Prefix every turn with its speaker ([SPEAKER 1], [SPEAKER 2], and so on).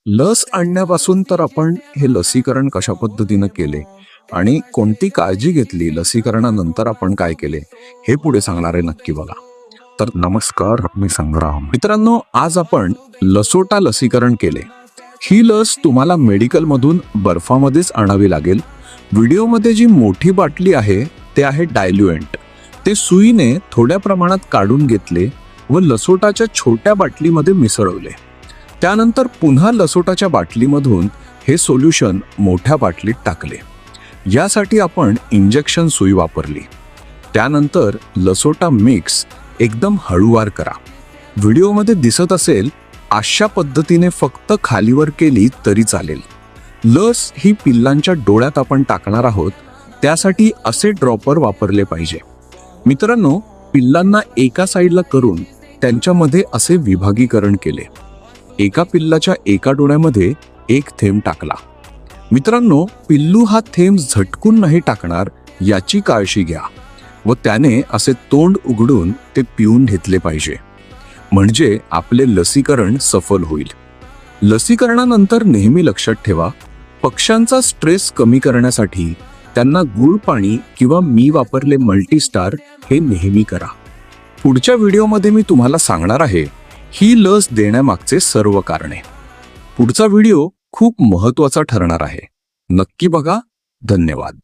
[SPEAKER 1] लस आणण्यापासून तर आपण हे लसीकरण कशा पद्धतीनं केले आणि कोणती काळजी घेतली लसीकरणानंतर आपण काय केले हे पुढे सांगणार आहे नक्की बघा. तर नमस्कार, मी संग्राम. मित्रांनो, आज आपण लसोटा लसीकरण केले. ही लस तुम्हाला मेडिकलमधून बर्फामध्येच आणावी लागेल. व्हिडिओमध्ये जी मोठी बाटली आहे ते आहे डायल्युएंट. ते सुईने थोड्या प्रमाणात काढून घेतले व लसोटाच्या छोट्या बाटलीमध्ये मिसळवले. त्यानंतर पुन्हा लसोटाच्या बाटलीमधून हे सोल्युशन मोठ्या बाटलीत टाकले. यासाठी आपण इंजेक्शन सुई वापरली. त्यानंतर लसोटा मिक्स एकदम हळूवार करा. व्हिडिओमध्ये दिसत असेल अशा पद्धतीने फक्त खालीवर केली तरी चालेल. लस ही पिल्लांच्या डोळ्यात आपण टाकणार आहोत, त्यासाठी असे ड्रॉपर वापरले पाहिजे. मित्रांनो, पिल्लांना एका साईडला करून त्यांच्यामध्ये असे विभागीकरण केले. एका पिल्लाच्या एका डोळ्यामध्ये एक थेंब टाकला. मित्रांनो, पिल्लू हा थेंब झटकून नाही टाकणार याची काळजी घ्या व त्याने असे तोंड उघडून ते पिऊन घेतले पाहिजे, म्हणजे आपले लसीकरण सफल होईल. लसीकरणानंतर नेहमी लक्षात ठेवा, पक्ष्यांचा स्ट्रेस कमी करण्यासाठी त्यांना गुळ पाणी किंवा मी वापरले मल्टीस्टार हे नेहमी करा. पुढच्या व्हिडिओमध्ये मी तुम्हाला सांगणार आहे ही लस देण्यामागचे सर्व कारणे. पुढचा व्हिडिओ खूप महत्त्वाचा ठरणार आहे. नक्की बघा. धन्यवाद.